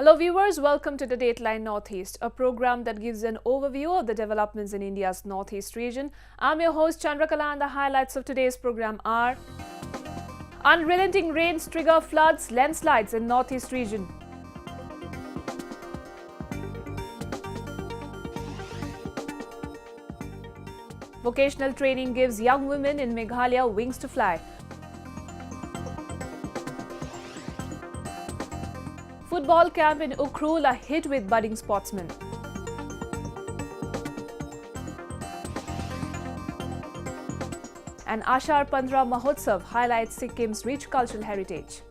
Hello viewers, welcome to the Dateline Northeast, a program that gives an overview of the developments in India's Northeast region. I'm your host Chandrakala and the highlights of today's program are: unrelenting rains trigger floods, landslides in Northeast region. Vocational training gives young women in Meghalaya wings to fly. Football camp in Ukhrul a hit with budding sportsmen. And Ashar Pandra Mahotsav highlights Sikkim's rich cultural heritage.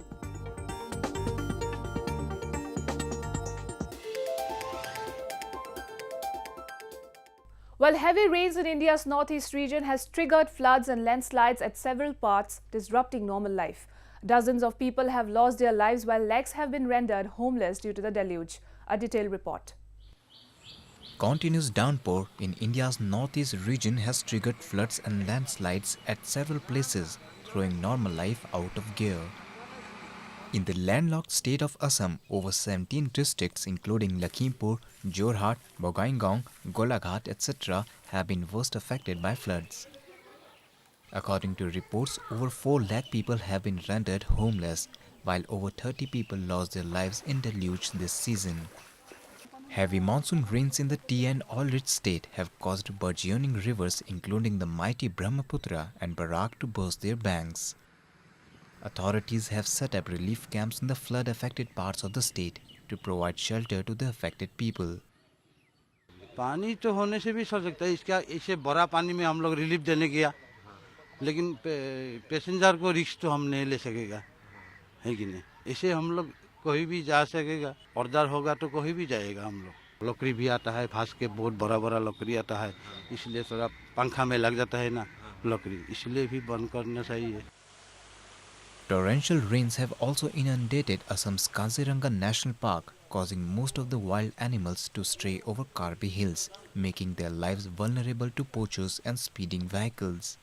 Well, heavy rains in India's northeast region has triggered floods and landslides at several parts, disrupting normal life. Dozens of people have lost their lives while lakhs have been rendered homeless due to the deluge. A detailed report. Continuous downpour in India's northeast region has triggered floods and landslides at several places, throwing normal life out of gear. In the landlocked state of Assam, over 17 districts including Lakhimpur, Jorhat, Bogaingaon, Golaghat, etc. have been worst affected by floods. According to reports, over 4 lakh people have been rendered homeless, while over 30 people lost their lives in deluge this season. Heavy monsoon rains in the tea and oil-rich state have caused burgeoning rivers including the mighty Brahmaputra and Barak to burst their banks. Authorities have set up relief camps in the flood-affected parts of the state to provide shelter to the affected people. पानी तो होने से भी sir सकता है, इसका इसे बड़ा पानी में हम लोग रिलीफ देने गया, लेकिन पैसेंजर को रिस्क तो हम नहीं ले सकेगा, है कि नहीं? इसे हम लोग कोई भी जा सकेगा, ऑर्डर होगा तो कोई भी जाएगा हम लोग. लकड़ी भी आता है, फांस के बहुत बड़ा लकड़ी आता है, इसलिए थोड़ा पंखा में लग जाता है ना लकड़ी, इसलिए भी बंद करना चाहिए. Torrential rains have also inundated Assam's Kaziranga National Park, causing most of the wild animals to stray over Karbi Hills, making their lives vulnerable to poachers and speeding vehicles.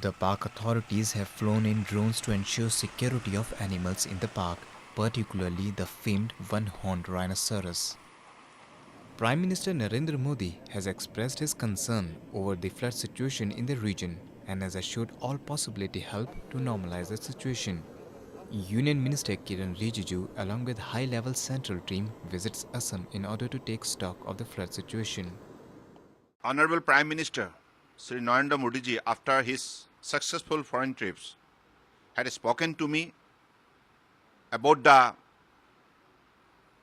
The park authorities have flown in drones to ensure security of animals in the park, particularly the famed one-horned rhinoceros. Prime Minister Narendra Modi has expressed his concern over the flood situation in the region and has assured all possibility help to normalize the situation. Union Minister Kiran Rijiju along with high-level central team visits Assam in order to take stock of the flood situation. Honorable Prime Minister Sri Narendra Modi ji, after his successful foreign trips, had spoken to me about the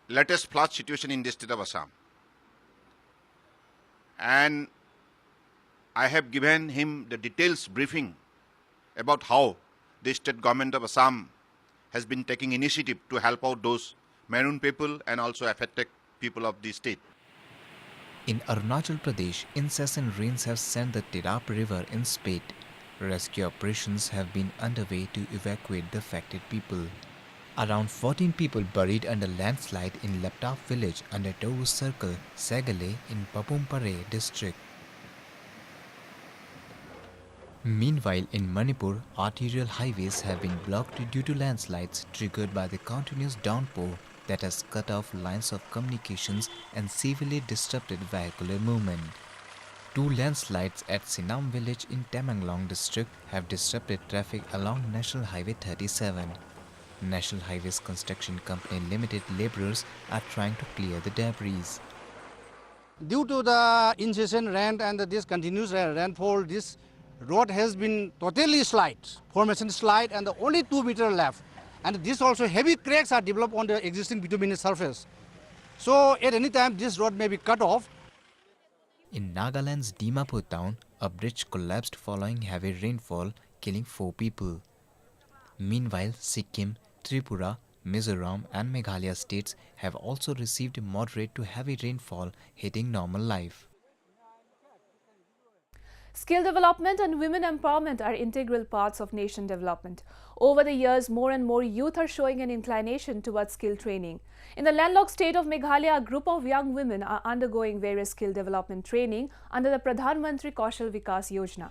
latest flood situation in the state of Assam. And I have given him the details briefing about how the state government of Assam has been taking initiative to help out those maroon people and also affected people of the state. In Arunachal Pradesh, incessant rains have sent the Tirap River in spate. Rescue operations have been underway to evacuate the affected people. Around 14 people buried under landslide in Laptap village under Toru Circle, Sagale in Papumpare district. Meanwhile, in Manipur, arterial highways have been blocked due to landslides triggered by the continuous downpour that has cut off lines of communications and severely disrupted vehicular movement. 2 landslides at Sinam village in Tamenglong district have disrupted traffic along National Highway 37. National Highways Construction Company Limited labourers are trying to clear the debris. Due to the incessant rain and this continuous rainfall, this road has been totally formation slide, and the only 2 meters left. And this also heavy cracks are developed on the existing bituminous surface. So at any time this road may be cut off. In Nagaland's Dimapur town, a bridge collapsed following heavy rainfall, killing 4 people. Meanwhile, Sikkim, Tripura, Mizoram and Meghalaya states have also received moderate to heavy rainfall, hitting normal life. Skill development and women empowerment are integral parts of nation development. Over the years, more and more youth are showing an inclination towards skill training. In the landlocked state of Meghalaya, a group of young women are undergoing various skill development training under the Pradhan Mantri Kaushal Vikas Yojana.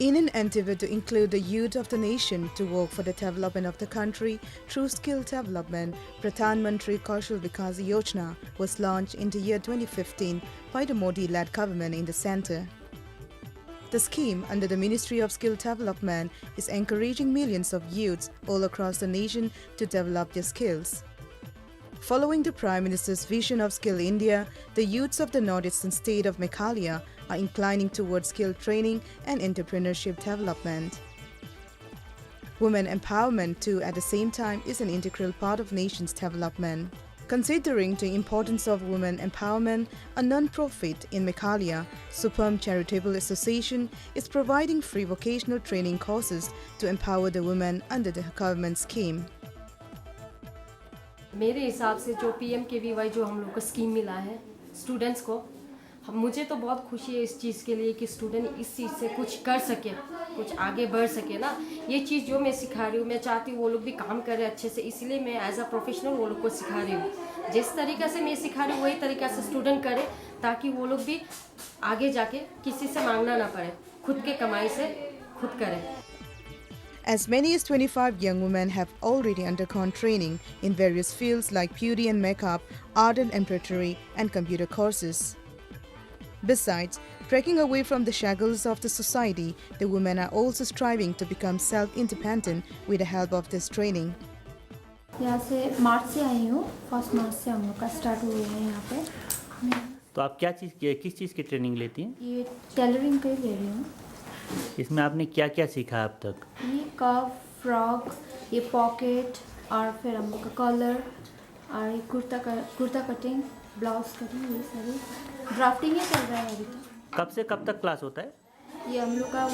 In an endeavor to include the youth of the nation to work for the development of the country through skill development, Pradhan Mantri Kaushal Vikas Yojana was launched in the year 2015 by the Modi-led government in the centre. The scheme under the Ministry of Skill Development is encouraging millions of youths all across the nation to develop their skills. Following the Prime Minister's vision of Skill India, the youths of the northeastern state of Meghalaya are inclining towards skill training and entrepreneurship development. Women empowerment too at the same time is an integral part of nation's development. Considering the importance of women empowerment, a non-profit in Meghalaya, Supam Charitable Association, is providing free vocational training courses to empower the women under the government scheme. मेरे हिसाब से जो PMKVY जो हम लोग को scheme मिला है स्टूडेंट्स को, मुझे तो बहुत खुशी है इस चीज़ के लिए कि स्टूडेंट इस चीज़ से कुछ कर सके, कुछ आगे बढ़ सके ना। ये चीज़ जो मैं सिखा रही हूँ, मैं चाहती हूँ वो लोग भी काम करें अच्छे से, इसलिए मैं एज अ प्रोफेशनल वो लोग को सिखा रही हूँ। जिस तरीक़े से मैं सिखा रही हूँ वही तरीक़े से स्टूडेंट करे, ताकि वो लोग भी आगे जाके किसी से मांगना ना पड़े, खुद के कमाई से खुद करें। As many as 25 young women have already undergone training in various fields like beauty and makeup, art and embroidery, and computer courses. Besides, breaking away from the shackles of the society, the women are also striving to become self-independent with the help of this training. यहाँ से मार्च से आई हूँ, first March से हम लोग का start हुए हैं यहाँ पे। तो आप किस चीज़ की ट्रेनिंग लेती हैं? ये टेलरिंग के ले रही हूँ। इसमें आपने क्या क्या सीखा अब तक? ये कफ, फ्रॉक, ये पॉकेट और फिर हम लोग का कॉलर और ये कुर्ता कटिंग, ब्लाउज कटिंग, ये सारी ड्राफ्टिंग ही चल रहा है अभी तक। कब से कब तक क्लास होता है? ये हम लोग का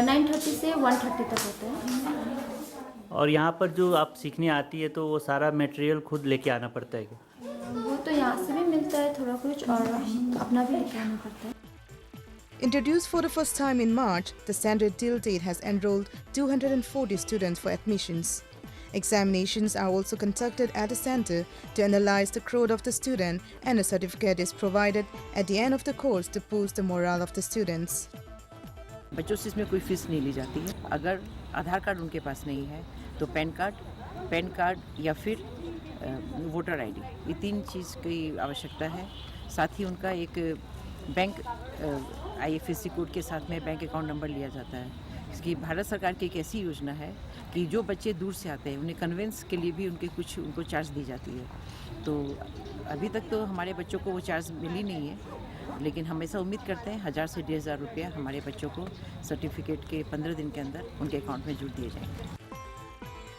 9:30 से 1:30 तक होता है। और यहाँ पर जो आप सीखने आती है तो वो सारा मटेरियल खुद लेके आना पड़ता है क्या? वो तो यहाँ से भी मिलता है थोड़ा कुछ और अपना भी लेके आना पड़ता है। Introduced for the first time in March, the center till date has enrolled 240 students for admissions. Examinations are also conducted at the center to analyze the growth of the student, and a certificate is provided at the end of the course to boost the morale of the students. बच्चों से इसमें कोई fees नहीं ली जाती है। अगर आधार card उनके पास नहीं है तो पैन कार्ड या फिर वोटर आईडी, ये 3 चीज़ की आवश्यकता है। साथ ही उनका एक बैंक IFSC कोड के साथ में बैंक अकाउंट नंबर लिया जाता है। इसकी भारत सरकार की एक ऐसी योजना है कि जो बच्चे दूर से आते हैं उन्हें कन्वेंस के लिए भी उनको चार्ज दी जाती है। तो अभी तक तो हमारे बच्चों को वो चार्ज मिली नहीं है, लेकिन हम ऐसा उम्मीद करते हैं 1000 से 1500 रुपया हमारे बच्चों को सर्टिफिकेट के 15 दिन के अंदर उनके अकाउंट में जुड़ दिए जाएंगे।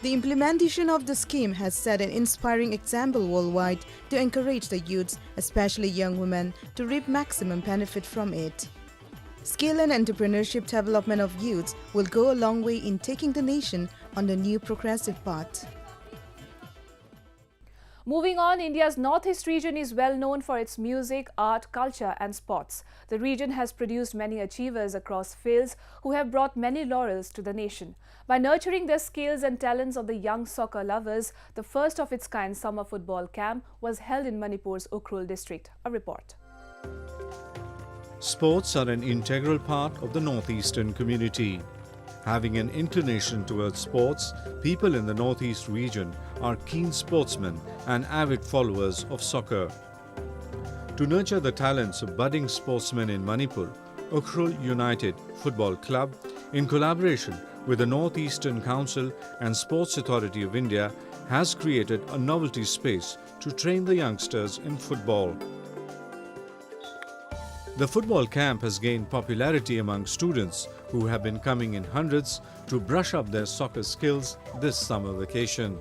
The implementation of the scheme has set an inspiring example worldwide to encourage the youths, especially young women, to reap maximum benefit from it. Skill and entrepreneurship development of youths will go a long way in taking the nation on the new progressive path. Moving on, India's northeast region is well known for its music, art, culture and sports. The region has produced many achievers across fields who have brought many laurels to the nation. By nurturing the skills and talents of the young soccer lovers, the first of its kind summer football camp was held in Manipur's Ukhrul district. A report. Sports are an integral part of the northeastern community. Having an inclination towards sports, people in the northeast region are keen sportsmen and avid followers of soccer. To nurture the talents of budding sportsmen in Manipur, Ukhrul United Football Club, in collaboration with the Northeastern Council and Sports Authority of India, has created a novelty space to train the youngsters in football. The football camp has gained popularity among students who have been coming in hundreds to brush up their soccer skills this summer vacation.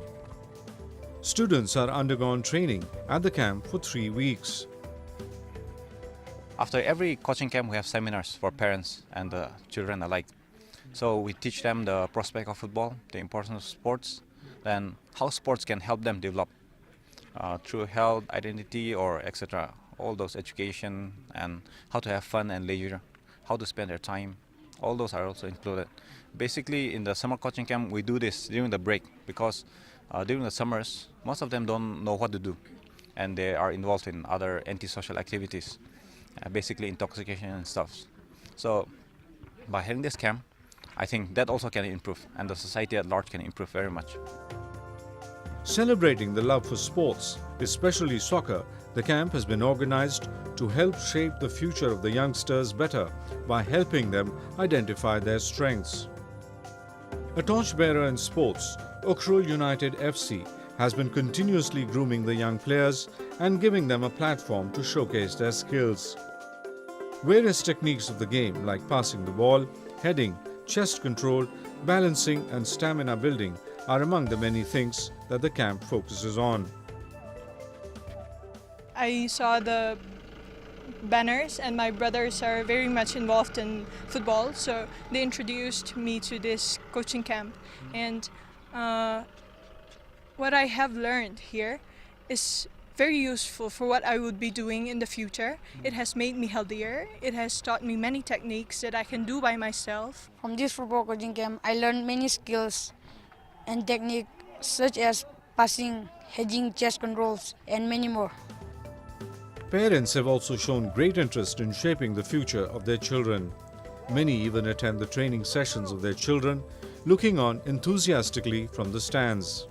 Students are undergone training at the camp for 3 weeks. After every coaching camp, we have seminars for parents and the children alike. So we teach them the prospect of football, the importance of sports, then how sports can help them develop through health, identity, or etc. All those education and how to have fun and leisure, how to spend their time. All those are also included. Basically, in the summer coaching camp, we do this during the break because during the summers, most of them don't know what to do, and they are involved in other antisocial activities, basically intoxication and stuff. So, by having this camp, I think that also can improve, and the society at large can improve very much. Celebrating the love for sports, especially soccer, the camp has been organized to help shape the future of the youngsters better by helping them identify their strengths. A torchbearer in sports, Ukhrul United FC has been continuously grooming the young players and giving them a platform to showcase their skills. Various techniques of the game like passing the ball, heading, chest control, balancing and stamina building are among the many things that the camp focuses on. I saw the banners and my brothers are very much involved in football, so they introduced me to this coaching camp. And what I have learned here is very useful for what I would be doing in the future. It has made me healthier. It has taught me many techniques that I can do by myself. From this football coaching camp, I learned many skills and techniques such as passing, hedging, chest controls, and many more. Parents have also shown great interest in shaping the future of their children. Many even attend the training sessions of their children, looking on enthusiastically from the stands.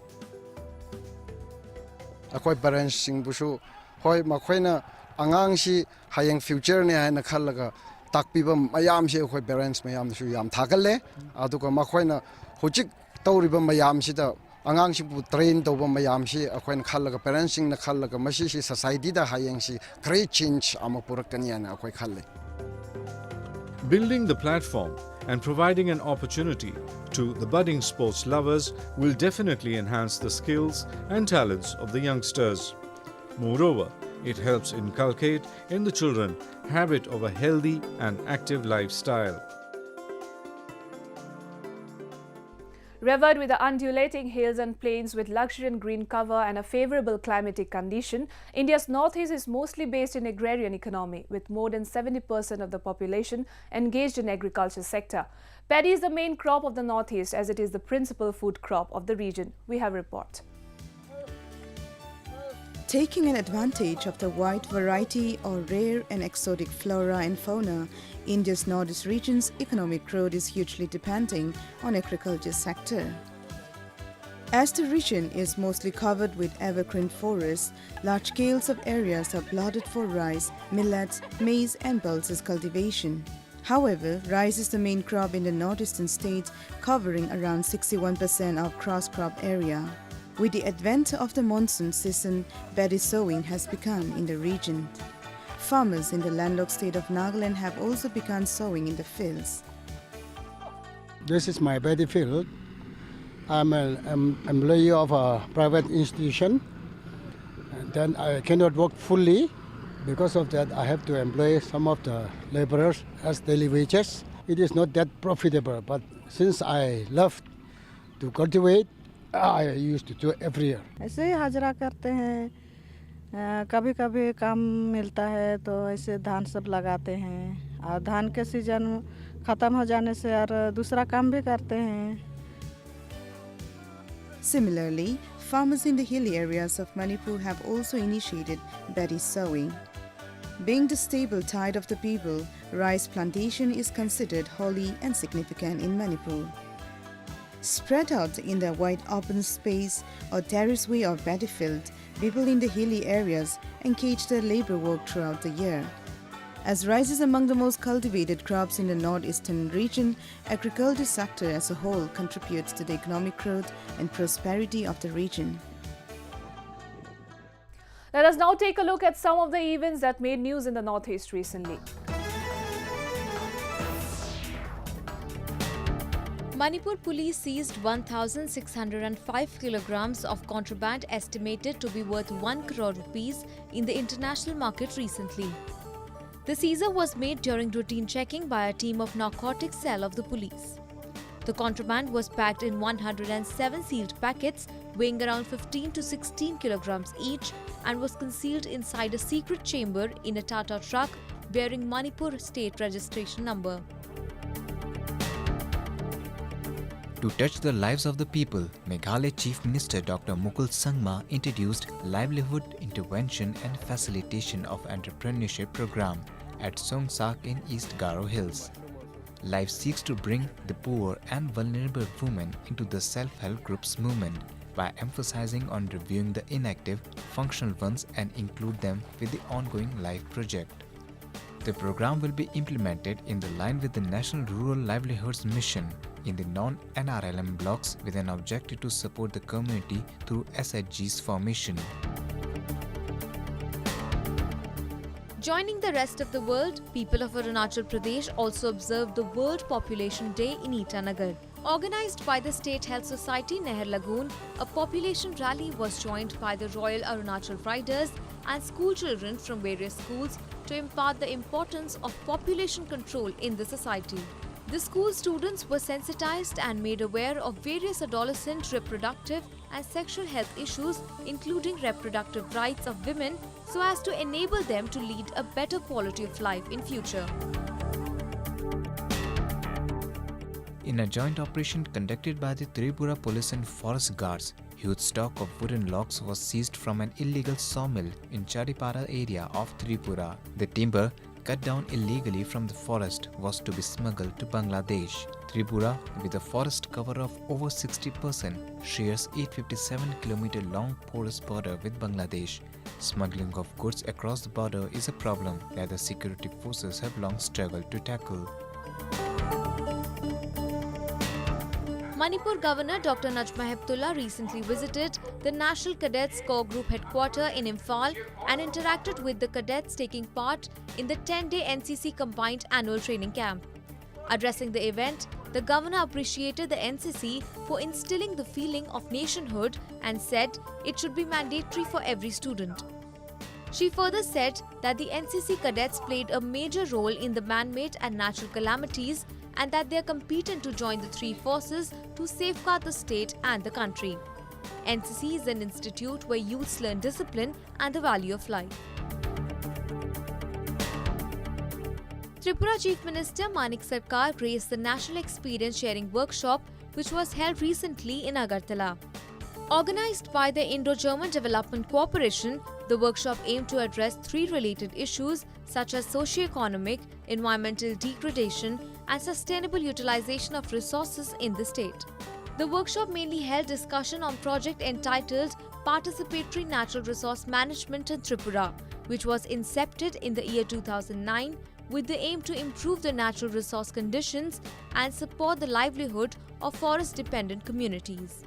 Akoi parents sing busu hoi makhoina angang si hayeng future ne haina khallaga takpiba mayam si akoi parents mayam su yam thakalle aduka makhoina hojik tawriba mayam si da angang si bu train tawba mayam si akhoina khallaga parents sing na khallaga masi si society da hayeng si great change ama purakani ana akoi khalle. Building the platform and providing an opportunity to the budding sports lovers will definitely enhance the skills and talents of the youngsters. Moreover, it helps inculcate in the children habit of a healthy and active lifestyle. Revered with the undulating hills and plains with luxuriant green cover and a favorable climatic condition, India's northeast is mostly based in agrarian economy, with more than 70% of the population engaged in agriculture sector. Paddy is the main crop of the northeast as it is the principal food crop of the region. We have a report. Taking an advantage of the wide variety of rare and exotic flora and fauna, India's northeast region's economic growth is hugely depending on agriculture sector. As the region is mostly covered with evergreen forests, large scales of areas are plotted for rice, millets, maize and pulses cultivation. However, rice is the main crop in the northeastern states, covering around 61% of cross-crop area. With the advent of the monsoon season, paddy sowing has begun in the region. Farmers in the landlocked state of Nagaland have also begun sowing in the fields. This is my paddy field. I'm an employee of a private institution. And then I cannot work fully. Because of that, I have to employ some of the laborers as daily wages. It is not that profitable, but since I love to cultivate, I used to do it every year. ऐसे ही हाजरा करते हैं, कभी कभी काम मिलता है तो ऐसे धान सब लगाते हैं और धान के सीजन ख़त्म हो जाने से और दूसरा काम भी करते हैं. Similarly, farmers in the hilly areas of Manipur have also initiated paddy sowing. Being the stable tide of the people, rice plantation is considered holy and significant in Manipur. Spread out in the wide open space or terraceway of paddy field, people in the hilly areas engage their labor work throughout the year. As rice is among the most cultivated crops in the northeastern region, agriculture sector as a whole contributes to the economic growth and prosperity of the region. Let us now take a look at some of the events that made news in the northeast recently. Manipur police seized 1,605 kilograms of contraband estimated to be worth 1 crore rupees in the international market recently. The seizure was made during routine checking by a team of narcotics cell of the police. The contraband was packed in 107 sealed packets weighing around 15 to 16 kilograms each and was concealed inside a secret chamber in a Tata truck bearing Manipur state registration number. To touch the lives of the people, Meghalaya Chief Minister Dr. Mukul Sangma introduced Livelihood Intervention and Facilitation of Entrepreneurship Program at Songsak in East Garo Hills. Life seeks to bring the poor and vulnerable women into the self-help groups movement by emphasizing on reviewing the inactive, functional ones and include them with the ongoing life project. The program will be implemented in the line with the National Rural Livelihoods Mission in the non-NRLM blocks with an objective to support the community through SHG's formation. Joining the rest of the world, people of Arunachal Pradesh also observed the World Population Day in Itanagar. Organized by the State Health Society Nehar Lagoon, a population rally was joined by the Royal Arunachal Riders and school children from various schools to impart the importance of population control in the society. The school students were sensitized and made aware of various adolescent reproductive and sexual health issues, including reproductive rights of women, so as to enable them to lead a better quality of life in future. In a joint operation conducted by the Tripura Police and Forest Guards, huge stock of wooden logs was seized from an illegal sawmill in Charipara area of Tripura. The timber cut down illegally from the forest was to be smuggled to Bangladesh. Tripura, with a forest cover of over 60%, shares 857-kilometer long porous border with Bangladesh. Smuggling of goods across the border is a problem that the security forces have long struggled to tackle. Manipur Governor Dr. Najma Heptullah recently visited the National Cadets Corps Group headquarter in Imphal and interacted with the cadets taking part in the 10-day NCC Combined Annual Training Camp. Addressing the event, the governor appreciated the NCC for instilling the feeling of nationhood and said it should be mandatory for every student. She further said that the NCC cadets played a major role in the man-made and natural calamities and that they are competent to join the three forces to safeguard the state and the country. NCC is an institute where youths learn discipline and the value of life. Tripura Chief Minister Manik Sarkar graced the National Experience Sharing Workshop, which was held recently in Agartala. Organized by the Indo-German Development Cooperation, the workshop aimed to address three related issues such as socio-economic, environmental degradation, and sustainable utilization of resources in the state. The workshop mainly held discussion on project entitled Participatory Natural Resource Management in Tripura, which was incepted in the year 2009 with the aim to improve the natural resource conditions and support the livelihood of forest-dependent communities.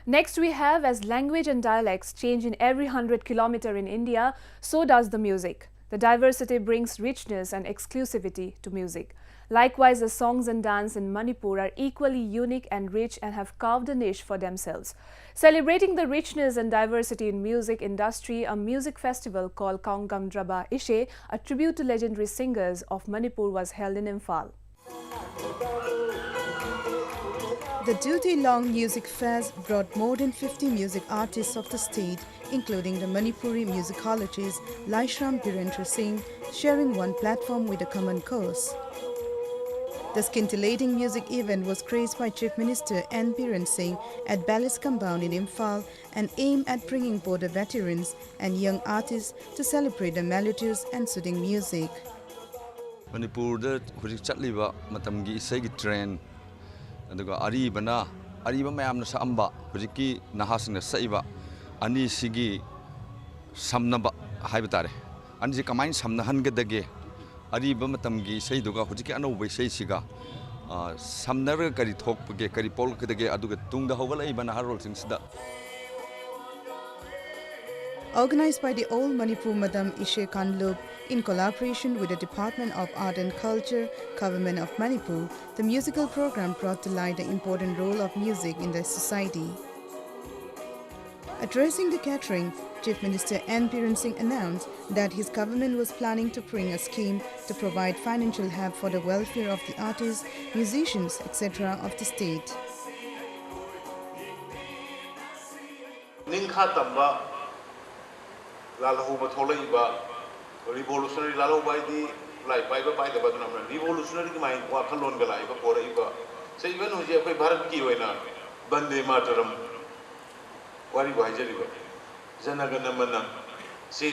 Next we have, as language and dialects change in every 100 kilometers in India, so does the music. The diversity brings richness and exclusivity to music. Likewise, the songs and dance in Manipur are equally unique and rich and have carved a niche for themselves. Celebrating the richness and diversity in music industry, a music festival called Kaungam Draba Ishe, a tribute to legendary singers of Manipur, was held in Imphal. The two-day-long music fest brought more than 50 music artists of the state, including the Manipuri musicologist Laishram Birendra Singh, sharing one platform with a common cause. The scintillating music event was graced by Chief Minister N. Biren Singh at Ballis Compound in Imphal and aimed at bringing both the veterans and young artists to celebrate the melodious and soothing music. Manipur hujik chatliba matamgi isai trend aduga aribana ariba mayamna samba hujiki nahasingna saiba ani sigi samnaba haibitare ani si kamain samna hangedage ariba matamgi isai duga hujiki anouba isai siga samnara kari thokpage kari polkadage aduga tungda hogalaiba naharol singsida. Organized by the Old Manipur Madam Ishe Kanlub in collaboration with the Department of Art and Culture, Government of Manipur, the musical program brought to light the important role of music in the society. Addressing the gathering, Chief Minister N. Biren Singh announced that his government was planning to bring a scheme to provide financial help for the welfare of the artists, musicians, etc. of the state. Revolutionary lalo by the like by the revolutionary mind wakalon galaiba for iba say even who je bharat ki hoina bande mataram wari bhajariba janagana mana see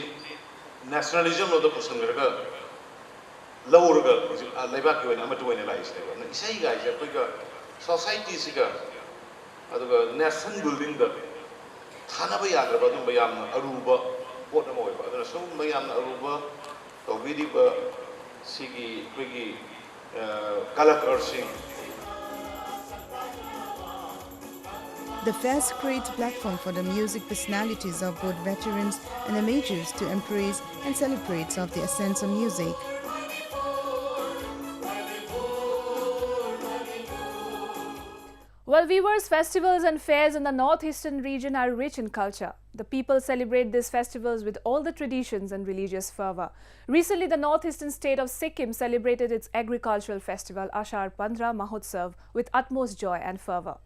nationalism of the pusangarga ꯂꯧꯔꯒ ꯍꯧꯖꯤꯛ ꯂꯩꯕꯥꯛꯀꯤ ꯑꯣꯏꯅ ꯑꯃꯠꯇ ꯑꯣꯏꯅ ꯂꯥꯛꯏꯁꯤꯅꯦꯕ ꯑꯗꯨꯅ ꯏꯁꯩꯒꯥꯏꯁꯦ ꯑꯩꯈꯣꯏꯒ ꯁꯣꯁꯥꯏꯇꯤꯁꯤꯒ ꯑꯗꯨꯒ nation ꯕꯤꯜꯗꯤꯡꯗ ꯊꯥꯅꯕ ꯌꯥꯗ꯭ꯔꯕ ꯑꯗꯨꯝꯕ ꯌꯥꯝꯅ ꯑꯔꯨꯕ ꯄꯣꯠ ꯑꯃ ꯑꯣꯏꯕ ꯑꯗꯨꯅ ꯁꯤꯒꯨꯝꯕ ꯌꯥꯝꯅ ꯑꯔꯨꯕ ꯇꯧꯕꯤꯔꯤꯕ ꯁꯤꯒꯤ ꯑꯩꯈꯣꯏꯒꯤ ꯀꯂꯥꯀꯥꯔꯁꯤꯡ. The fairs create a platform for the music personalities of both veterans and amateurs to embrace and celebrate of the essence of music. Well, viewers, festivals and fairs in the northeastern region are rich in culture. The people celebrate these festivals with all the traditions and religious fervor. Recently, the northeastern state of Sikkim celebrated its agricultural festival, Ashar Pandra Mahotsav, with utmost joy and fervor.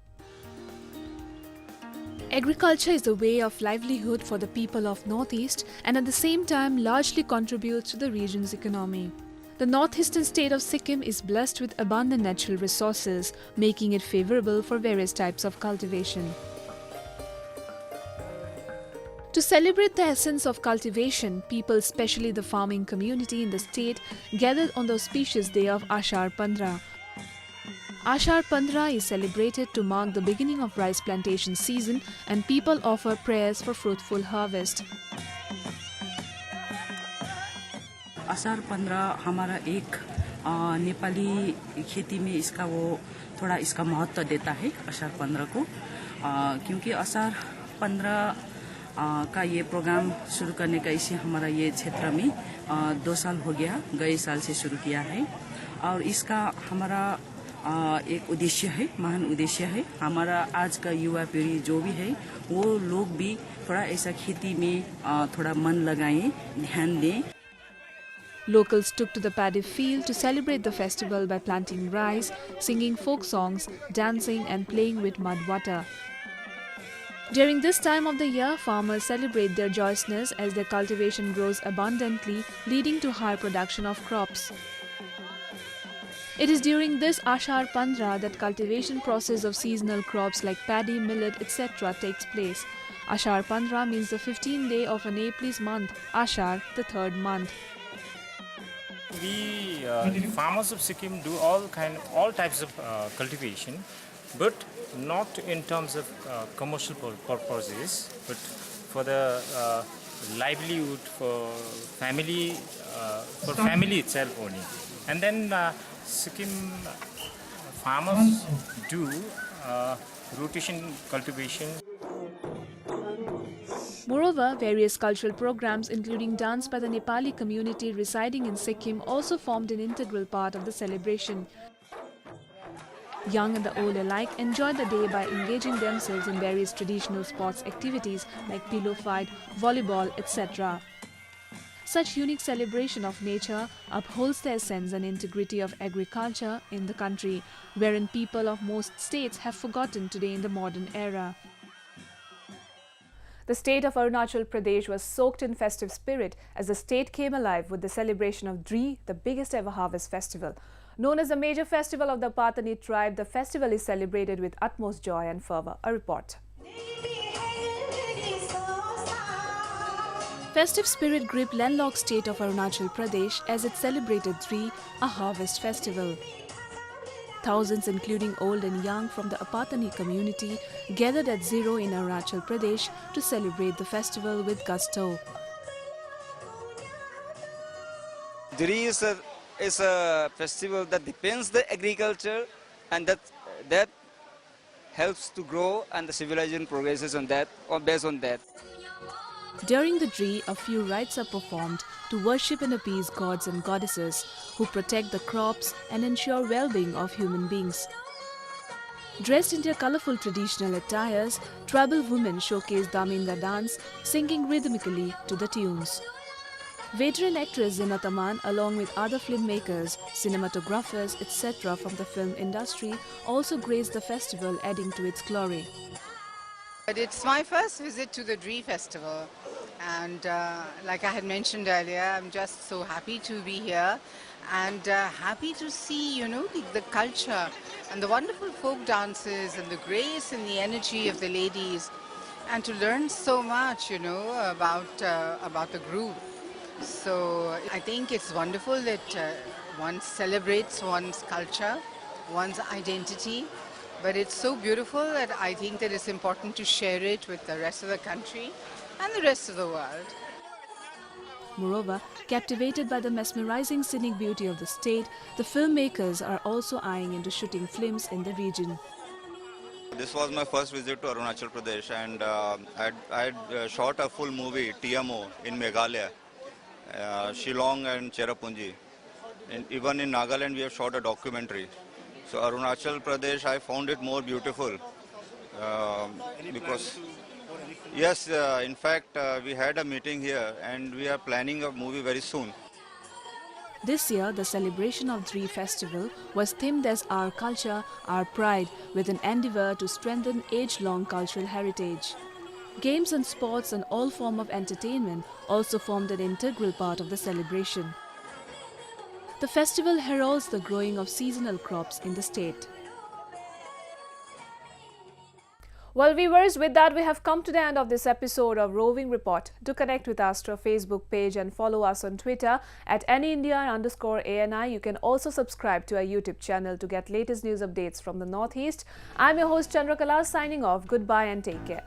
Agriculture is a way of livelihood for the people of Northeast and at the same time largely contributes to the region's economy. The northeastern state of Sikkim is blessed with abundant natural resources, making it favorable for various types of cultivation. To celebrate the essence of cultivation, people, especially the farming community in the state, gathered on the auspicious day of Ashar Pandra. Ashar Pandra is celebrated to mark the beginning of rice plantation season and people offer prayers for fruitful harvest. आषाढ़ 15 हमारा एक नेपाली खेती में इसका वो थोड़ा इसका महत्व देता है आषाढ़ 15 को क्योंकि आषाढ़ 15 का ये प्रोग्राम शुरू करने का इसे हमारा ये क्षेत्र में 2 साल हो गया गए साल से शुरू किया है और इसका हमारा एक उद्देश्य है महान उद्देश्य है हमारा आज का युवा पीढ़ी जो भी है वो लोग भी थोड़ा ऐसा खेती में थोड़ा मन लगाएं ध्यान दें. Locals took to the paddy field to celebrate the festival by planting rice, singing folk songs, dancing and playing with mud water. During this time of the year, farmers celebrate their joyousness as their cultivation grows abundantly, leading to high production of crops. It is during this Ashar Pandra that cultivation process of seasonal crops like paddy, millet, etc. takes place. Ashar Pandra means the 15th day of an April month, Ashar, the 3rd month. We farmers of Sikkim do all types of cultivation, but not in terms of commercial purposes, but for the livelihood, for family itself only. And then Sikkim farmers do rotation cultivation. Moreover, various cultural programs including dance by the Nepali community residing in Sikkim also formed an integral part of the celebration. Young and the old alike enjoyed the day by engaging themselves in various traditional sports activities like pillow fight, volleyball, etc. Such unique celebration of nature upholds the essence and integrity of agriculture in the country, wherein people of most states have forgotten today in the modern era. The state of Arunachal Pradesh was soaked in festive spirit as the state came alive with the celebration of Dree, the biggest ever harvest festival. Known as the major festival of the Patani tribe, the festival is celebrated with utmost joy and fervor. A report. Festive spirit gripped landlocked state of Arunachal Pradesh as it celebrated Dree, a harvest festival. Thousands, including old and young from the Apatani community, gathered at Zero in Arunachal Pradesh to celebrate the festival with gusto. Dree is a festival that depends the agriculture and that helps to grow and the civilization progresses on that or based on that. During the Dree, a few rites are performed to worship and appease gods and goddesses who protect the crops and ensure well-being of human beings. Dressed in their colorful traditional attires, tribal women showcase Daminda dance, singing rhythmically to the tunes. Veteran actress Zina Taman, along with other filmmakers, cinematographers, etc. from the film industry, also graced the festival, adding to its glory. It's my first visit to the Dree Festival, and like I had mentioned earlier, I'm just so happy to be here and happy to see, the culture and the wonderful folk dances and the grace and the energy of the ladies, and to learn so much, about the group. So I think it's wonderful that one celebrates one's culture, one's identity, but it's so beautiful that I think that it's important to share it with the rest of the country and the rest of the world. Moreover, captivated by the mesmerizing scenic beauty of the state, the filmmakers are also eyeing into shooting films in the region. This was my first visit to Arunachal Pradesh, and I had shot a full movie, TMO, in Meghalaya, Shillong and Cherrapunji. And even in Nagaland, we have shot a documentary. So Arunachal Pradesh, I found it more beautiful because, yes, in fact, we had a meeting here and we are planning a movie very soon. This year, the celebration of Dhree Festival was themed as Our Culture, Our Pride, with an endeavour to strengthen age-long cultural heritage. Games and sports and all forms of entertainment also formed an integral part of the celebration. The festival heralds the growing of seasonal crops in the state. Well, viewers, with that we have come to the end of this episode of Roving Report. Do connect with us through our Facebook page and follow us on Twitter at AnyIndia_ANI. You can also subscribe to our YouTube channel to get latest news updates from the Northeast. I'm your host Chandrakala signing off. Goodbye and take care.